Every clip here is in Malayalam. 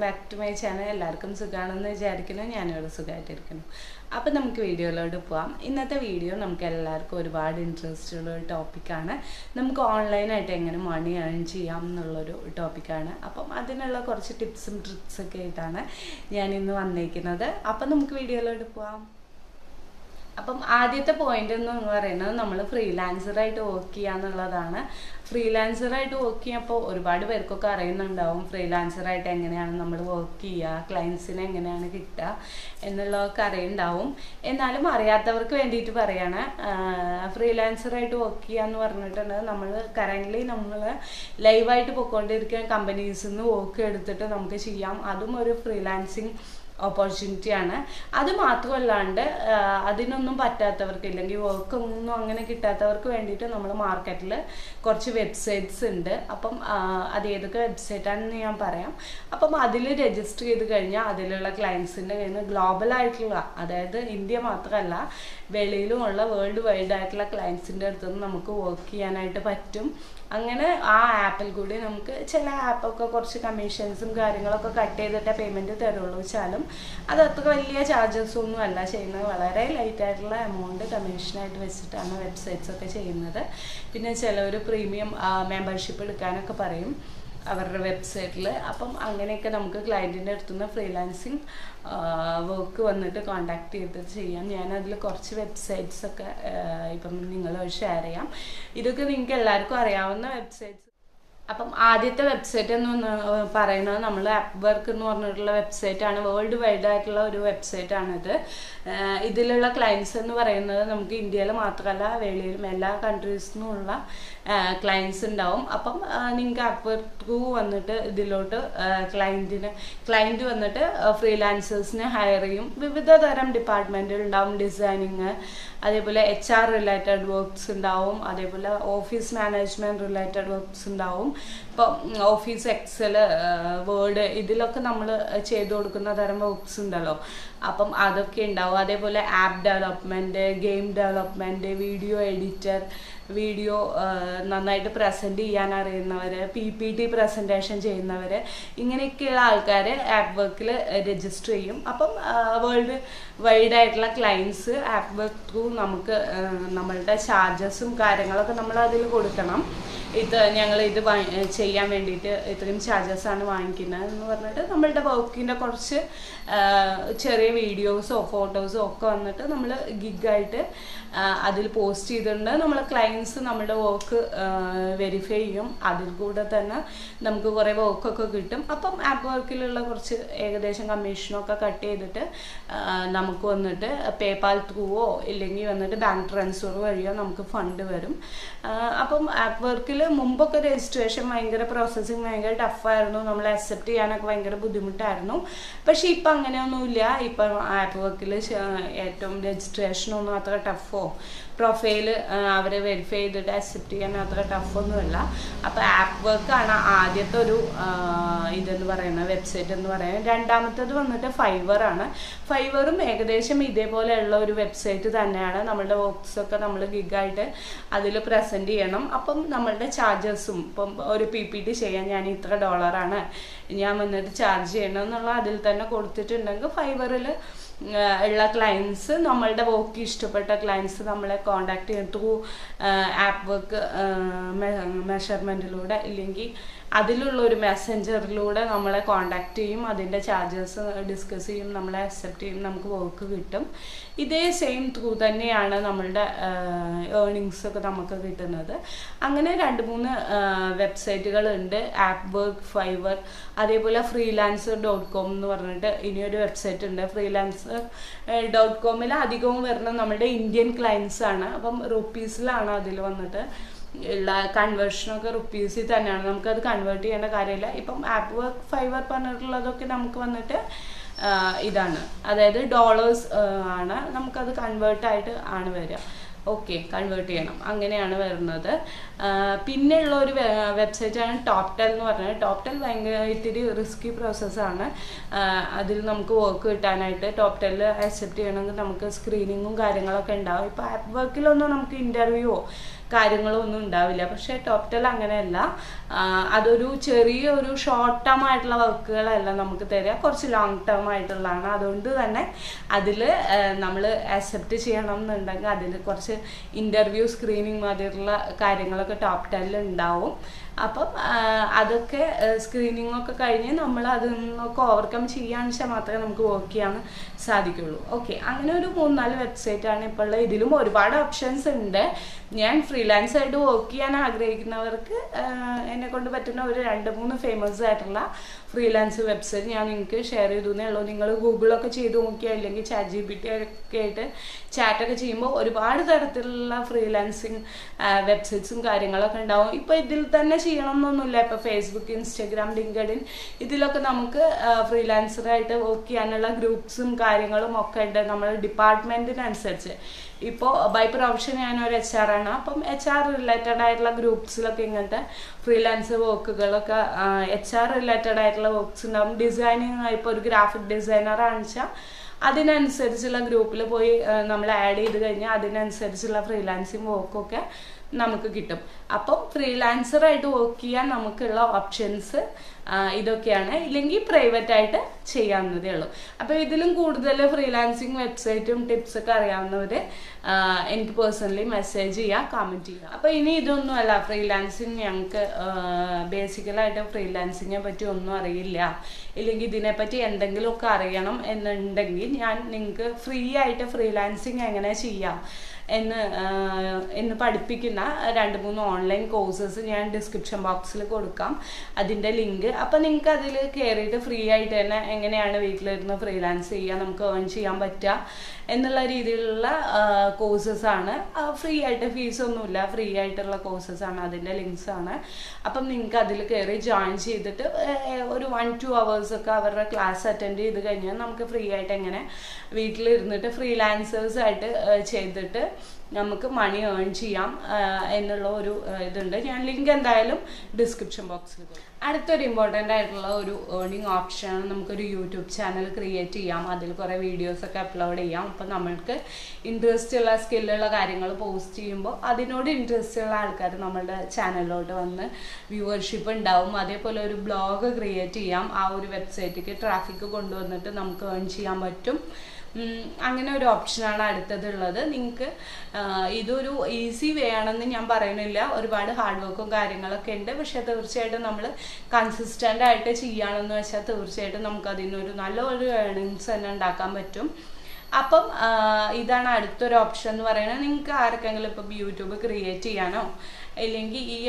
Back to my channel. എല്ലാവർക്കും സുഖമാണെന്ന് വിചാരിക്കുന്നു. ഞാനിവിടെ സുഖമായിട്ടിരിക്കുന്നു. അപ്പം നമുക്ക് വീഡിയോയിലോട്ട് പോവാം. ഇന്നത്തെ വീഡിയോ നമുക്ക് എല്ലാവർക്കും ഒരുപാട് ഇൻട്രസ്റ്റ് ഉള്ള ഒരു ടോപ്പിക്കാണ്. നമുക്ക് ഓൺലൈനായിട്ട് എങ്ങനെ മണി ഏൺ ചെയ്യാം എന്നുള്ളൊരു ടോപ്പിക്കാണ്. അപ്പം അതിനുള്ള കുറച്ച് ടിപ്സും ട്രിക്സൊക്കെ ആയിട്ടാണ് ഞാനിന്ന് വന്നിരിക്കുന്നത്. അപ്പം നമുക്ക് വീഡിയോയിലോട്ട് പോവാം. അപ്പം ആദ്യത്തെ പോയിന്റ് എന്ന് പറയുന്നത് നമ്മൾ ഫ്രീലാൻസറായിട്ട് വർക്ക് ചെയ്യുക എന്നുള്ളതാണ്. ഫ്രീലാൻസറായിട്ട് വർക്ക് ചെയ്യുമ്പോൾ ഒരുപാട് പേർക്കൊക്കെ അറിയുന്നുണ്ടാവും ഫ്രീലാൻസറായിട്ട് എങ്ങനെയാണ് നമ്മൾ വർക്ക് ചെയ്യുക, ക്ലയൻസിനെ എങ്ങനെയാണ് കിട്ടുക എന്നുള്ളതൊക്കെ അറിയുന്നുണ്ടാവും. എന്നാലും അറിയാത്തവർക്ക് വേണ്ടിയിട്ട് പറയാണ്, ഫ്രീലാൻസറായിട്ട് വർക്ക് ചെയ്യുക എന്ന് പറഞ്ഞിട്ടുണ്ടെങ്കിൽ നമ്മൾ കറൻ്റ്ലി നമ്മൾ ലൈവായിട്ട് പോയിക്കൊണ്ടിരിക്കുന്ന കമ്പനീസിൽ നിന്ന് വർക്ക് എടുത്തിട്ട് നമുക്ക് ചെയ്യാം. അതും ഒരു ഫ്രീലാൻസിങ് ഓപ്പർച്യൂണിറ്റിയാണ്. അത് മാത്രമല്ലാണ്ട് അതിനൊന്നും പറ്റാത്തവർക്ക്, ഇല്ലെങ്കിൽ വർക്കൊന്നും അങ്ങനെ കിട്ടാത്തവർക്ക് വേണ്ടിയിട്ട് നമ്മൾ മാർക്കറ്റിൽ കുറച്ച് വെബ്സൈറ്റ്സ് ഉണ്ട്. അപ്പം അത് ഏതൊക്കെ വെബ്സൈറ്റാണെന്ന് ഞാൻ പറയാം. അപ്പം അതിൽ രജിസ്റ്റർ ചെയ്ത് കഴിഞ്ഞാൽ അതിലുള്ള ക്ലയൻസിൻ്റെ കയ്യിൽ നിന്ന് ഗ്ലോബലായിട്ടുള്ള, അതായത് ഇന്ത്യ മാത്രമല്ല വെളിയിലുമുള്ള വേൾഡ് വൈഡ് ആയിട്ടുള്ള ക്ലയൻസിൻ്റെ അടുത്തുനിന്ന് നമുക്ക് വർക്ക് ചെയ്യാനായിട്ട് പറ്റും. അങ്ങനെ ആ ആപ്പിൽ കൂടി നമുക്ക് ചില ആപ്പൊക്കെ കുറച്ച് കമ്മീഷൻസും കാര്യങ്ങളൊക്കെ കട്ട് ചെയ്തിട്ടേ പേയ്മെൻറ്റ് തരുള്ളൂ വെച്ചാലും അത് അത്ര വലിയ ചാർജസ് ഒന്നും അല്ല ചെയ്യുന്നത്. വളരെ ലൈറ്റായിട്ടുള്ള എമൗണ്ട് കമ്മീഷനായിട്ട് വെച്ചിട്ടാണ് വെബ്സൈറ്റ്സ് ഒക്കെ ചെയ്യുന്നത്. പിന്നെ ചിലവർ പ്രീമിയം മെമ്പർഷിപ്പ് എടുക്കാനൊക്കെ പറയും അവരുടെ വെബ്സൈറ്റിൽ. അപ്പം അങ്ങനെയൊക്കെ നമുക്ക് ക്ലയൻറ്റിൻ്റെ അടുത്തുനിന്ന് ഫ്രീലാൻസിങ് വർക്ക് വന്നിട്ട് കോണ്ടാക്ട് ചെയ്തിട്ട് ചെയ്യാം. ഞാനതിൽ കുറച്ച് വെബ്സൈറ്റ്സ് ഒക്കെ ഇപ്പം നിങ്ങളോട് ഷെയർ ചെയ്യാം. ഇതൊക്കെ നിങ്ങൾക്ക് എല്ലാവർക്കും അറിയാവുന്ന വെബ്സൈറ്റ്സ്. അപ്പം ആദ്യത്തെ വെബ്സൈറ്റ് എന്ന് പറയുന്നത് നമ്മൾ ആപ്പ് വർക്ക് എന്ന് പറഞ്ഞിട്ടുള്ള വെബ്സൈറ്റാണ്. വേൾഡ് വൈഡ് ആയിട്ടുള്ള ഒരു വെബ്സൈറ്റാണിത്. ഇതിലുള്ള ക്ലയൻസ് എന്ന് പറയുന്നത് നമുക്ക് ഇന്ത്യയിൽ മാത്രമല്ല വെളിയിലും എല്ലാ കൺട്രീസിൽ നിന്നുള്ള ക്ലയൻസ് ഉണ്ടാവും. അപ്പം നിങ്ങൾക്ക് ആപ്പ് വർക്ക് ത്രൂ വന്നിട്ട് ഇതിലോട്ട് ക്ലയൻറ്റ് വന്നിട്ട് ഫ്രീലാൻസേഴ്സിനെ ഹയർ ചെയ്യും. വിവിധ തരം ഡിപ്പാർട്ട്മെൻറ്റുകൾ ഉണ്ടാവും. ഡിസൈനിങ്, അതേപോലെ HR റിലേറ്റഡ് വർക്ക്സ് ഉണ്ടാവും, അതേപോലെ ഓഫീസ് മാനേജ്മെൻറ്റ് റിലേറ്റഡ് വർക്ക്സ് ഉണ്ടാവും. ഇപ്പം ഓഫീസ് എക്സൽ, വേർഡ് ഇതിലൊക്കെ നമ്മൾ ചെയ്തു കൊടുക്കുന്ന തരം വർക്ക്സ് ഉണ്ടല്ലോ, അപ്പം അതൊക്കെ ഉണ്ടാവും. അതേപോലെ app development, game development, video editor, video നന്നായിട്ട് പ്രസൻറ്റ് ചെയ്യാൻ അറിയുന്നവർ, PPT പ്രസൻറ്റേഷൻ ചെയ്യുന്നവർ, ഇങ്ങനെയൊക്കെയുള്ള ആൾക്കാർ ആപ്പ് വർക്കിൽ രജിസ്റ്റർ ചെയ്യും. അപ്പം വേൾഡ് വൈഡ് ആയിട്ടുള്ള ക്ലയൻസ് ആപ്പ് വർക്ക് ത്രൂ നമുക്ക് നമ്മളുടെ ചാർജസും കാര്യങ്ങളൊക്കെ നമ്മൾ അതിൽ കൊടുക്കണം. ഞങ്ങളിത് ചെയ്യാൻ വേണ്ടിയിട്ട് ഇത്രയും ചാർജസാണ് വാങ്ങിക്കുന്നത് എന്ന് പറഞ്ഞിട്ട് നമ്മളുടെ വർക്കിൻ്റെ കുറച്ച് ചെറിയ വീഡിയോസോ ഫോട്ടോസോ ഒക്കെ വന്നിട്ട് നമ്മൾ ഗിഗായിട്ട് അതിൽ പോസ്റ്റ് ചെയ്തിട്ടുണ്ട്. നമ്മൾ ക്ലയൻസ് നമ്മുടെ വർക്ക് വെരിഫൈ ചെയ്യും. അതിൽ കൂടെ തന്നെ നമുക്ക് കുറേ വർക്കൊക്കെ കിട്ടും. അപ്പം ആപ്പ് വർക്കിലുള്ള കുറച്ച് ഏകദേശം കമ്മീഷനൊക്കെ കട്ട് ചെയ്തിട്ട് നമുക്ക് വന്നിട്ട് പേപാൽ ത്രൂവോ ഇല്ലെങ്കിൽ വന്നിട്ട് ബാങ്ക് ട്രാൻസ്ഫർ വഴിയോ നമുക്ക് ഫണ്ട് വരും. അപ്പം ആപ്പ് വർക്കിൽ മുമ്പൊക്കെ രജിസ്ട്രേഷൻ ഭയങ്കര പ്രോസസ്സിങ് ഭയങ്കര ടഫായിരുന്നു. നമ്മൾ അക്സെപ്റ്റ് ചെയ്യാനൊക്കെ ഭയങ്കര ബുദ്ധിമുട്ടായിരുന്നു. പക്ഷേ ഇപ്പം അങ്ങനെയൊന്നുമില്ല. ഇപ്പം ആപ്പ് വർക്കിൽ ഏറ്റവും രജിസ്ട്രേഷനൊന്നും അത്ര ടഫോ പ്രൊഫൈൽ അവർ വെരിഫൈ ചെയ്തിട്ട് അക്സെപ്റ്റ് ചെയ്യാൻ അത്ര ടഫൊന്നുമല്ല. അപ്പോൾ ആപ്പ് വർക്കാണ് ആദ്യത്തെ ഒരു ഇതെന്ന് പറയുന്നത്, വെബ്സൈറ്റ് എന്ന് പറയുന്നത്. രണ്ടാമത്തേത് വന്നിട്ട് ഫൈവറാണ്. ഫൈവറും ഏകദേശം ഇതേപോലെയുള്ള ഒരു വെബ്സൈറ്റ് തന്നെയാണ്. നമ്മളുടെ വർക്ക്സൊക്കെ നമ്മൾ ഗിഗായിട്ട് അതിൽ പ്രസൻറ്റ് ചെയ്യണം. അപ്പം നമ്മളുടെ ചാർജസും ഇപ്പം ഒരു PPT ചെയ്യാൻ ഞാൻ ഇത്ര $ആണ് ഞാൻ വന്നിട്ട് ചാർജ് ചെയ്യണം എന്നുള്ള അതിൽ തന്നെ കൊടുത്തിട്ടുണ്ടെങ്കിൽ ഫൈവറിൽ ഉള്ള ക്ലയൻസ്, നമ്മളുടെ വർക്ക് ഇഷ്ടപ്പെട്ട ക്ലയൻസ് നമ്മളെ കോണ്ടാക്ട് ചെയ്യും ത്രൂ ആപ്പ് വർക്ക് മെഷർമെൻറ്റിലൂടെ, ഇല്ലെങ്കിൽ അതിലുള്ള ഒരു മെസ്സഞ്ചറിലൂടെ നമ്മളെ കോണ്ടാക്ട് ചെയ്യും. അതിൻ്റെ ചാർജസ് ഡിസ്കസ് ചെയ്യും, നമ്മളെ അക്സെപ്റ്റ് ചെയ്യും, നമുക്ക് വർക്ക് കിട്ടും. ഇതേ സെയിം ത്രൂ തന്നെയാണ് നമ്മളുടെ ഏർണിങ്സൊക്കെ നമുക്ക് കിട്ടുന്നത്. അങ്ങനെ 2-3 വെബ്സൈറ്റുകളുണ്ട്. ആപ്പ് വർക്ക്, ഫൈവർ, അതേപോലെ freelancer.com എന്ന് പറഞ്ഞിട്ട് ഇനിയൊരു വെബ്സൈറ്റ് ഉണ്ട്. freelancer.com അധികവും വരുന്നത് നമ്മുടെ ഇന്ത്യൻ ക്ലയൻസ് ആണ്. അപ്പം റുപ്പീസിലാണ് അതിൽ വന്നിട്ട് ഉള്ള കൺവേർഷനൊക്കെ റുപ്പീസിൽ തന്നെയാണ്. നമുക്കത് കൺവേർട്ട് ചെയ്യേണ്ട കാര്യമില്ല. ഇപ്പം ആപ്പ് വർക്ക്, ഫൈവർ പറഞ്ഞിട്ടുള്ളതൊക്കെ നമുക്ക് വന്നിട്ട് ഇതാണ്, അതായത് ഡോളേഴ്സ് ആണ്. നമുക്കത് കൺവേർട്ടായിട്ട് ആണ് വരിക. ഓക്കെ, കൺവേർട്ട് ചെയ്യണം. അങ്ങനെയാണ് വരുന്നത്. പിന്നെയുള്ള ഒരു വെബ്സൈറ്റാണ് ടോപ്ടെൽ എന്ന് പറഞ്ഞത്. ടോപ്ടെൽ ഭയങ്കര ഇത്തിരി റിസ്കി പ്രോസസ്സാണ്. അതിൽ നമുക്ക് വർക്ക് കിട്ടാനായിട്ട് ടോപ്ടെൽ അക്സെപ്റ്റ് ചെയ്യണമെങ്കിൽ നമുക്ക് സ്ക്രീനിങ്ങും കാര്യങ്ങളൊക്കെ ഉണ്ടാവും. ഇപ്പോൾ ആപ്പ് വർക്കിലൊന്നും നമുക്ക് ഇൻ്റർവ്യൂവോ കാര്യങ്ങളൊന്നും ഉണ്ടാവില്ല. പക്ഷേ ടോപ്ടെൽ അങ്ങനെയല്ല. അതൊരു ചെറിയൊരു ഷോർട്ട് ടേം ആയിട്ടുള്ള വർക്കുകളല്ല നമുക്ക് തരിക, കുറച്ച് ലോങ് ടേം ആയിട്ടുള്ളതാണ്. അതുകൊണ്ട് തന്നെ അതിൽ നമ്മൾ അക്സെപ്റ്റ് ചെയ്യണം എന്നുണ്ടെങ്കിൽ അതിൽ കുറച്ച് ഇൻ്റർവ്യൂ സ്ക്രീനിങ് മാതിരിയുള്ള കാര്യങ്ങളൊക്കെ ടോപ്ടെലിൽ ഉണ്ടാവും. അപ്പം അതൊക്കെ സ്ക്രീനിങ് ഒക്കെ കഴിഞ്ഞ് നമ്മൾ അതിൽ നിന്നൊക്കെ ഓവർകം ചെയ്യാന്ന് വെച്ചാൽ മാത്രമേ നമുക്ക് വർക്ക് ചെയ്യാൻ സാധിക്കുള്ളൂ. ഓക്കെ, അങ്ങനെ ഒരു 3-4 വെബ്സൈറ്റാണ് ഇപ്പോൾ ഉള്ളത്. ഇതിലും ഒരുപാട് ഓപ്ഷൻസ് ഉണ്ട്. ഞാൻ ഫ്രീലാൻസ് ആയിട്ട് വർക്ക് ചെയ്യാൻ ആഗ്രഹിക്കുന്നവർക്ക് എന്നെ കൊണ്ട് പറ്റുന്ന ഒരു 2-3 ഫേമസ് ആയിട്ടുള്ള ഫ്രീലാൻസ് വെബ്സൈറ്റ് ഞാൻ നിങ്ങൾക്ക് ഷെയർ ചെയ്തു എന്നേ ഉള്ളൂ. നിങ്ങൾ ഗൂഗിളൊക്കെ ചെയ്ത് നോക്കിയാൽ അല്ലെങ്കിൽ ChatGPT ഒക്കെ ആയിട്ട് ചാറ്റൊക്കെ ചെയ്യുമ്പോൾ ഒരുപാട് തരത്തിലുള്ള ഫ്രീലാൻസിങ് വെബ്സൈറ്റ്സും കാര്യങ്ങളൊക്കെ ഉണ്ടാവും. ഇപ്പോൾ ഇതിൽ തന്നെ ചെയ്യണം എന്നൊന്നുമില്ല. ഇപ്പോൾ ഫേസ്ബുക്ക്, ഇൻസ്റ്റഗ്രാം, ലിങ്ക്ഡ്ഇൻ ഇതിലൊക്കെ നമുക്ക് ഫ്രീലാൻസറായിട്ട് വർക്ക് ചെയ്യാനുള്ള ഗ്രൂപ്പ്സും കാര്യങ്ങളും ഒക്കെ ഉണ്ട്. നമ്മുടെ ഡിപ്പാർട്ട്മെൻറ്റിനനുസരിച്ച് ഇപ്പോൾ ബൈ പ്രൊഫഷൻ ഞാനൊരു HR ആണ്. അപ്പം HR റിലേറ്റഡ് ആയിട്ടുള്ള ഗ്രൂപ്പ്സിലൊക്കെ ഇങ്ങനത്തെ ഫ്രീലാൻസ് വർക്കുകളൊക്കെ HR റിലേറ്റഡ് ആയിട്ടുള്ള വർക്ക്സ് ഉണ്ടാവും. ഡിസൈനിങ് ഇപ്പോൾ ഒരു ഗ്രാഫിക് ഡിസൈനർ ആണെന്നുവെച്ചാൽ അതിനനുസരിച്ചുള്ള ഗ്രൂപ്പിൽ പോയി നമ്മൾ ആഡ് ചെയ്ത് കഴിഞ്ഞാൽ അതിനനുസരിച്ചുള്ള ഫ്രീലാൻസിങ് വർക്കൊക്കെ നമുക്ക് കിട്ടും. അപ്പം ഫ്രീലാൻസറായിട്ട് വർക്ക് ചെയ്യാൻ നമുക്കുള്ള ഓപ്ഷൻസ് ഇതൊക്കെയാണ്. ഇല്ലെങ്കിൽ പ്രൈവറ്റ് ആയിട്ട് ചെയ്യാവുന്നതേ ഉള്ളൂ. അപ്പോൾ ഇതിലും കൂടുതൽ ഫ്രീലാൻസിങ് വെബ്സൈറ്റും ടിപ്സൊക്കെ അറിയാവുന്നവർ എനിക്ക് പേഴ്സണലി മെസ്സേജ് ചെയ്യുക, കമൻറ്റ് ചെയ്യുക. അപ്പോൾ ഇനി ഇതൊന്നുമല്ല ഫ്രീലാൻസിങ്, ഞങ്ങൾക്ക് ബേസിക്കലായിട്ട് ഫ്രീലാൻസിങ്ങിനെ പറ്റി ഒന്നും അറിയില്ല, ഇല്ലെങ്കിൽ ഇതിനെപ്പറ്റി എന്തെങ്കിലുമൊക്കെ അറിയണം എന്നുണ്ടെങ്കിൽ ഞാൻ നിങ്ങൾക്ക് ഫ്രീ ആയിട്ട് ഫ്രീലാൻസിങ് എങ്ങനെ ചെയ്യാം എന്ന് പഠിപ്പിക്കുന്ന 2-3 ഓൺലൈൻ കോഴ്സസ് ഞാൻ ഡിസ്ക്രിപ്ഷൻ ബോക്സിൽ കൊടുക്കാം, അതിൻ്റെ ലിങ്ക്. അപ്പം നിങ്ങൾക്ക് അതിൽ കയറിയിട്ട് ഫ്രീ ആയിട്ട് തന്നെ എങ്ങനെയാണ് വീട്ടിലിരുന്ന് ഫ്രീലാൻസ് ചെയ്യുക, നമുക്ക് ഏൺ ചെയ്യാൻ പറ്റുക എന്നുള്ള രീതിയിലുള്ള കോഴ്സസാണ്. ഫ്രീ ആയിട്ട്, ഫീസൊന്നുമില്ല, ഫ്രീ ആയിട്ടുള്ള കോഴ്സസാണ്. അതിൻ്റെ ലിങ്ക്സാണ്. അപ്പം നിങ്ങൾക്ക് അതിൽ കയറി ജോയിൻ ചെയ്തിട്ട് ഒരു 1-2 hours അവരുടെ ക്ലാസ് അറ്റൻഡ് ചെയ്ത് കഴിഞ്ഞാൽ നമുക്ക് ഫ്രീ ആയിട്ട് എങ്ങനെ വീട്ടിലിരുന്നിട്ട് ഫ്രീലാൻസേഴ്സായിട്ട് ചെയ്തിട്ട് നമുക്ക് മണി ഏൺ ചെയ്യാം എന്നുള്ള ഒരു ഇതുണ്ട്. ഞാൻ ലിങ്ക് എന്തായാലും ഡിസ്ക്രിപ്ഷൻ ബോക്സിൽ കൊടുക്കും. അടുത്തൊരു ഇമ്പോർട്ടൻ്റ് ആയിട്ടുള്ള ഒരു ഏർണിംഗ് ഓപ്ഷനാണ് നമുക്കൊരു യൂട്യൂബ് ചാനൽ ക്രിയേറ്റ് ചെയ്യാം. അതിൽ കുറേ വീഡിയോസൊക്കെ അപ്ലോഡ് ചെയ്യാം. അപ്പം നമ്മൾക്ക് ഇൻട്രസ്റ്റ് ഉള്ള സ്കില്ലുള്ള കാര്യങ്ങൾ പോസ്റ്റ് ചെയ്യുമ്പോൾ അതിനോട് ഇൻട്രസ്റ്റ് ഉള്ള ആൾക്കാർ നമ്മളുടെ ചാനലിലോട്ട് വന്ന് വ്യൂവർഷിപ്പ് ഉണ്ടാവും. അതേപോലെ ഒരു ബ്ലോഗ് ക്രിയേറ്റ് ചെയ്യാം. ആ ഒരു വെബ്സൈറ്റിലേക്ക് ട്രാഫിക് കൊണ്ടുവന്നിട്ട് നമുക്ക് ഏൺ ചെയ്യാൻ പറ്റും. അങ്ങനെ ഒരു ഓപ്ഷനാണ് അടുത്തതുള്ളത്. നിങ്ങൾക്ക് ഇതൊരു ഈസി വേ ആണെന്ന് ഞാൻ പറയുന്നില്ല, ഒരുപാട് ഹാർഡ് വർക്കും കാര്യങ്ങളൊക്കെ ഉണ്ട്. പക്ഷെ തീർച്ചയായിട്ടും നമ്മൾ കൺസിസ്റ്റൻ്റ് ആയിട്ട് ചെയ്യുകയാണെന്ന് വെച്ചാൽ തീർച്ചയായിട്ടും നമുക്ക് അതിനൊരു നല്ലൊരു ഏർണിങ്സ് തന്നെ ഉണ്ടാക്കാൻ പറ്റും. അപ്പം ഇതാണ് അടുത്തൊരു ഓപ്ഷൻ എന്ന് പറയുന്നത്. നിങ്ങൾക്ക് ആർക്കെങ്കിലും ഇപ്പം യൂട്യൂബ് ക്രിയേറ്റ് ചെയ്യാനോ ഇല്ലെങ്കിൽ ഈ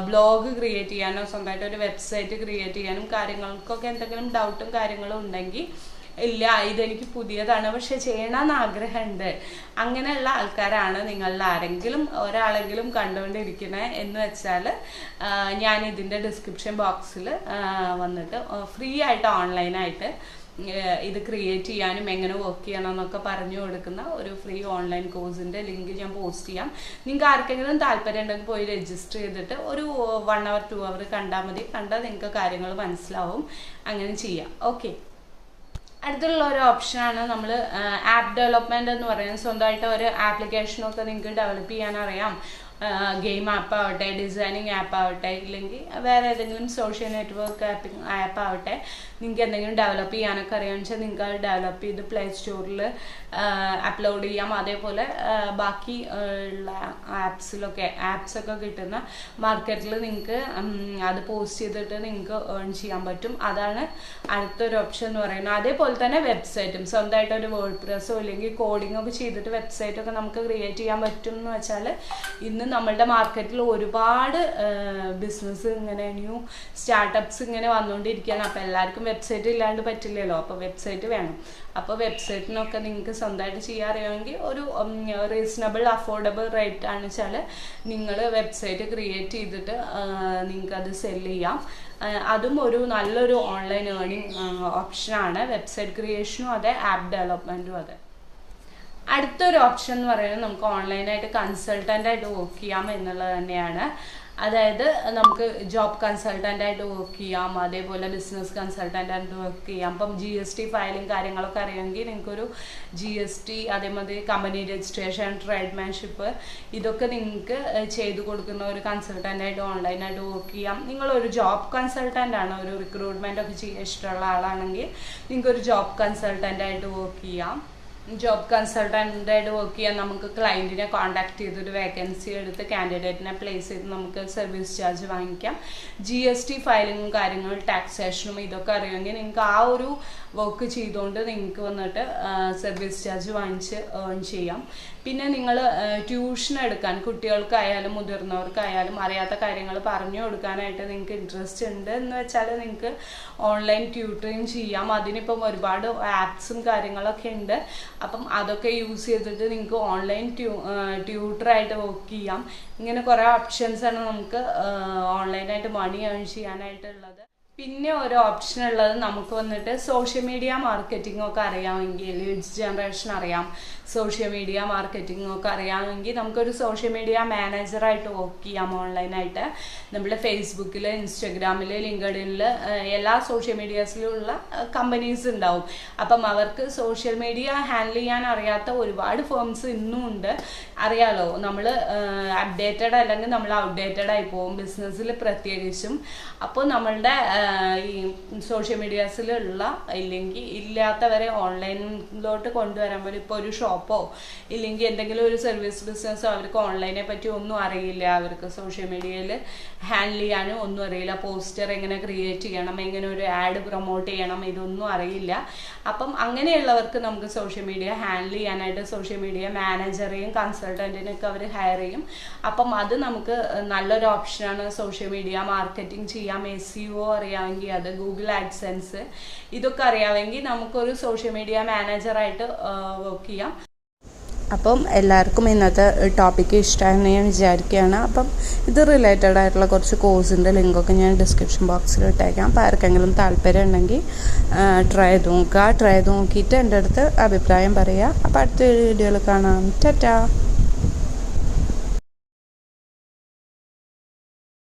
ബ്ലോഗ് ക്രിയേറ്റ് ചെയ്യാനോ സ്വന്തമായിട്ട് ഒരു വെബ്സൈറ്റ് ക്രിയേറ്റ് ചെയ്യാനും കാര്യങ്ങൾക്കൊക്കെ എന്തെങ്കിലും ഡൗട്ടും കാര്യങ്ങളും ഉണ്ടെങ്കിൽ, ഇല്ല ഇതെനിക്ക് പുതിയതാണ് പക്ഷെ ചെയ്യണമെന്ന് ആഗ്രഹമുണ്ട്, അങ്ങനെയുള്ള ആൾക്കാരാണ് നിങ്ങളിൽ ആരെങ്കിലും ഒരാളെങ്കിലും കണ്ടുകൊണ്ടിരിക്കുന്നത് എന്ന് വെച്ചാൽ ഞാൻ ഇതിൻ്റെ ഡിസ്ക്രിപ്ഷൻ ബോക്സിൽ വന്നിട്ട് ഫ്രീ ആയിട്ട് ഓൺലൈനായിട്ട് ഇത് ക്രിയേറ്റ് ചെയ്യാനും എങ്ങനെ വർക്ക് ചെയ്യണം എന്നൊക്കെ പറഞ്ഞു കൊടുക്കുന്ന ഒരു ഫ്രീ ഓൺലൈൻ കോഴ്സിൻ്റെ ലിങ്ക് ഞാൻ പോസ്റ്റ് ചെയ്യാം. നിങ്ങൾക്ക് ആർക്കെങ്കിലും താല്പര്യം ഉണ്ടെങ്കിൽ പോയി രജിസ്റ്റർ ചെയ്തിട്ട് ഒരു 1 hour 2 hour കണ്ടാൽ മതി. കണ്ടാൽ നിങ്ങൾക്ക് കാര്യങ്ങൾ മനസ്സിലാവും. അങ്ങനെ ചെയ്യാം. ഓക്കെ, അടുത്തുള്ള ഒരു ഓപ്ഷനാണ് നമ്മൾ ആപ്പ് ഡെവലപ്മെൻറ്റ് എന്ന് പറയുന്നത്. സ്വന്തമായിട്ട് ഒരു ആപ്ലിക്കേഷനൊക്കെ നിങ്ങൾക്ക് ഡെവലപ്പ് ചെയ്യാൻ അറിയാം. ഗെയിം ആപ്പ് ആവട്ടെ, ഡിസൈനിങ് ആപ്പ് ആവട്ടെ, ഇല്ലെങ്കിൽ വേറെ ഏതെങ്കിലും സോഷ്യൽ നെറ്റ്വർക്ക് ആപ്പ് ആവട്ടെ, നിങ്ങൾക്ക് എന്തെങ്കിലും ഡെവലപ്പ് ചെയ്യാനൊക്കെ അറിയാമെന്ന് വെച്ചാൽ നിങ്ങൾക്ക് അത് ഡെവലപ്പ് ചെയ്ത് പ്ലേ സ്റ്റോറിൽ അപ്ലോഡ് ചെയ്യാം. അതേപോലെ ബാക്കി ഉള്ള ആപ്സൊക്കെ കിട്ടുന്ന മാർക്കറ്റിൽ നിങ്ങൾക്ക് അത് പോസ്റ്റ് ചെയ്തിട്ട് നിങ്ങൾക്ക് ഏൺ ചെയ്യാൻ പറ്റും. അതാണ് അടുത്തൊരു ഓപ്ഷൻ എന്ന് പറയുന്നത്. അതേപോലെ തന്നെ വെബ്സൈറ്റും സ്വന്തമായിട്ട് ഒരു വേർഡ് പ്രസ്സോ ഇല്ലെങ്കിൽ കോഡിങ്ങൊക്കെ ചെയ്തിട്ട് വെബ്സൈറ്റൊക്കെ നമുക്ക് ക്രിയേറ്റ് ചെയ്യാൻ പറ്റും എന്ന് വെച്ചാൽ ഇന്ന് നമ്മളുടെ മാർക്കറ്റിൽ ഒരുപാട് ബിസിനസ് ഇങ്ങനെ ന്യൂ സ്റ്റാർട്ടപ്സ് ഇങ്ങനെ വന്നുകൊണ്ടിരിക്കുകയാണ്. അപ്പോൾ എല്ലാവർക്കും വെബ്സൈറ്റ് ഇല്ലാണ്ട് പറ്റില്ലല്ലോ. അപ്പോൾ വെബ്സൈറ്റ് വേണം. അപ്പോൾ വെബ്സൈറ്റിനൊക്കെ നിങ്ങൾക്ക് സ്വന്തമായിട്ട് ചെയ്യാൻ അറിയാമെങ്കിൽ ഒരു റീസണബിൾ അഫോർഡബിൾ റേറ്റ് ആണ് വെച്ചാൽ നിങ്ങൾ വെബ്സൈറ്റ് ക്രിയേറ്റ് ചെയ്തിട്ട് നിങ്ങൾക്കത് സെല് ചെയ്യാം. അതും ഒരു നല്ലൊരു ഓൺലൈൻ ഏർണിംഗ് ഓപ്ഷനാണ്. വെബ്സൈറ്റ് ക്രിയേഷനും അതെ, ആപ്പ് ഡെവലപ്മെൻറ്റും അതെ. അടുത്തൊരു ഓപ്ഷൻ എന്ന് പറയുന്നത് നമുക്ക് ഓൺലൈനായിട്ട് കൺസൾട്ടൻ്റായിട്ട് വർക്ക് ചെയ്യാം എന്നുള്ളത് തന്നെയാണ്. അതായത് നമുക്ക് ജോബ് കൺസൾട്ടൻ്റായിട്ട് വർക്ക് ചെയ്യാം, അതേപോലെ ബിസിനസ് കൺസൾട്ടൻ്റായിട്ട് വർക്ക് ചെയ്യാം. അപ്പം GST ഫയലിംഗ് കാര്യങ്ങളൊക്കെ അറിയാമെങ്കിൽ നിങ്ങൾക്കൊരു GST, അതേമാതിരി കമ്പനി രജിസ്ട്രേഷൻ, ട്രേഡ്മാൻഷിപ്പ്, ഇതൊക്കെ നിങ്ങൾക്ക് ചെയ്തു കൊടുക്കുന്ന ഒരു കൺസൾട്ടൻ്റായിട്ട് ഓൺലൈനായിട്ട് വർക്ക് ചെയ്യാം. നിങ്ങളൊരു ജോബ് കൺസൾട്ടൻ്റ് ആണ്, ഒരു റിക്രൂട്ട്മെൻ്റ് ഒക്കെ ചെയ്യാൻ ഇഷ്ടമുള്ള ആളാണെങ്കിൽ നിങ്ങൾക്കൊരു ജോബ് കൺസൾട്ടൻ്റായിട്ട് വർക്ക് ചെയ്യാം. ജോബ് കൺസൾട്ടൻ്റായിട്ട് വർക്ക് ചെയ്യാൻ നമുക്ക് ക്ലയൻറ്റിനെ കോൺടാക്ട് ചെയ്തൊരു വേക്കൻസി എടുത്ത് കാൻഡിഡേറ്റിനെ പ്ലേസ് ചെയ്ത് നമുക്ക് സർവീസ് ചാർജ് വാങ്ങിക്കാം. GST ഫയലിങ്ങും കാര്യങ്ങളും ടാക്സേഷനും ഇതൊക്കെ അറിയുമെങ്കിൽ നിങ്ങൾക്ക് ആ ഒരു വർക്ക് ചെയ്തുകൊണ്ട് നിങ്ങൾക്ക് വന്നിട്ട് സർവീസ് ചാർജ് വാങ്ങിച്ച് ഏൺ ചെയ്യാം. പിന്നെ നിങ്ങൾ ട്യൂഷൻ എടുക്കാൻ, കുട്ടികൾക്കായാലും മുതിർന്നവർക്കായാലും അറിയാത്ത കാര്യങ്ങൾ പറഞ്ഞു കൊടുക്കാനായിട്ട് നിങ്ങൾക്ക് ഇൻട്രസ്റ്റ് ഉണ്ട് എന്ന് വെച്ചാൽ നിങ്ങൾക്ക് ഓൺലൈൻ ട്യൂട്ടറിങ് ചെയ്യാം. അതിനിപ്പം ഒരുപാട് ആപ്സും കാര്യങ്ങളൊക്കെ ഉണ്ട്. അപ്പം അതൊക്കെ യൂസ് ചെയ്തിട്ട് നിങ്ങൾക്ക് ഓൺലൈൻ ട്യൂട്ടറായിട്ട് വർക്ക് ചെയ്യാം. ഇങ്ങനെ കുറേ ഓപ്ഷൻസാണ് നമുക്ക് ഓൺലൈനായിട്ട് മണി ഏൺ ചെയ്യാനായിട്ടുള്ളത്. പിന്നെ ഒരു ഓപ്ഷൻ ഉള്ളത് നമുക്ക് വന്നിട്ട് സോഷ്യൽ മീഡിയ മാർക്കറ്റിംഗ് ഒക്കെ അറിയാമെങ്കിൽ, ലീഡ്സ് ജനറേഷൻ അറിയാം, സോഷ്യൽ മീഡിയ മാർക്കറ്റിംഗ് ഒക്കെ അറിയാമെങ്കിൽ നമുക്കൊരു സോഷ്യൽ മീഡിയ മാനേജറായിട്ട് വർക്ക് ചെയ്യാം ഓൺലൈനായിട്ട്. നമ്മൾ ഫേസ്ബുക്കിൽ, ഇൻസ്റ്റഗ്രാമിൽ, ലിങ്ക്ഡിനിൽ എല്ലാ സോഷ്യൽ മീഡിയാസിലുള്ള കമ്പനീസ് ഉണ്ടാവും. അപ്പം അവർക്ക് സോഷ്യൽ മീഡിയ ഹാൻഡിൽ ചെയ്യാൻ അറിയാത്ത ഒരുപാട് ഫേംസ് ഇന്നും ഉണ്ട്. അറിയാലോ, നമ്മൾ അപ്ഡേറ്റഡ് അല്ലെങ്കിൽ നമ്മൾ ഔട്ട്ഡേറ്റഡ് ആയി പോകും, ബിസിനസ്സിൽ പ്രത്യേകിച്ചും. അപ്പോൾ നമ്മളുടെ ഈ സോഷ്യൽ മീഡിയാസിലുള്ള ഇല്ലെങ്കിൽ ഇല്ലാത്തവരെ ഓൺലൈനിലോട്ട് കൊണ്ടുവരാൻ പോലും, ഇപ്പോൾ ഒരു ഷോപ്പോ ഇല്ലെങ്കിൽ എന്തെങ്കിലും ഒരു സർവീസ് ബിസിനസ്സോ അവർക്ക് ഓൺലൈനെ പറ്റി ഒന്നും അറിയില്ല, അവർക്ക് സോഷ്യൽ മീഡിയയിൽ ഹാൻഡിൽ ചെയ്യാനും ഒന്നും അറിയില്ല, പോസ്റ്റർ എങ്ങനെ ക്രിയേറ്റ് ചെയ്യണം, എങ്ങനെ ഒരു ആഡ് പ്രൊമോട്ട് ചെയ്യണം, ഇതൊന്നും അറിയില്ല. അപ്പം അങ്ങനെയുള്ളവർക്ക് നമുക്ക് സോഷ്യൽ മീഡിയ ഹാൻഡിൽ ചെയ്യാനായിട്ട് സോഷ്യൽ മീഡിയ മാനേജറെയും കൺസൾട്ടൻറ്റിനൊക്കെ അവർ ഹയർ ചെയ്യും. അപ്പം അത് നമുക്ക് നല്ലൊരു ഓപ്ഷനാണ്. സോഷ്യൽ മീഡിയ മാർക്കറ്റിംഗ് ചെയ്യാം, SEO അറിയാമെങ്കിൽ അത്, ഗൂഗിൾ ആഡ്സെൻസ് ഇതൊക്കെ അറിയാമെങ്കിൽ നമുക്കൊരു സോഷ്യൽ മീഡിയ മാനേജറായിട്ട് വർക്ക് ചെയ്യാം. അപ്പം എല്ലാവർക്കും ഇന്നത്തെ ടോപ്പിക്ക് ഇഷ്ടമാണെന്ന് ഞാൻ വിചാരിക്കുകയാണ്. അപ്പം ഇത് റിലേറ്റഡ് ആയിട്ടുള്ള കുറച്ച് കോഴ്സിൻ്റെ ലിങ്കൊക്കെ ഞാൻ ഡിസ്ക്രിപ്ഷൻ ബോക്സിൽ ഇട്ടേക്കാം. അപ്പോൾ ആർക്കെങ്കിലും താല്പര്യം ഉണ്ടെങ്കിൽ ട്രൈ ചെയ്ത് നോക്കിയിട്ട് എൻ്റെ അടുത്ത് അഭിപ്രായം പറയുക. അപ്പോൾ അടുത്ത വീഡിയോയിൽ കാണാം. ടാറ്റാ.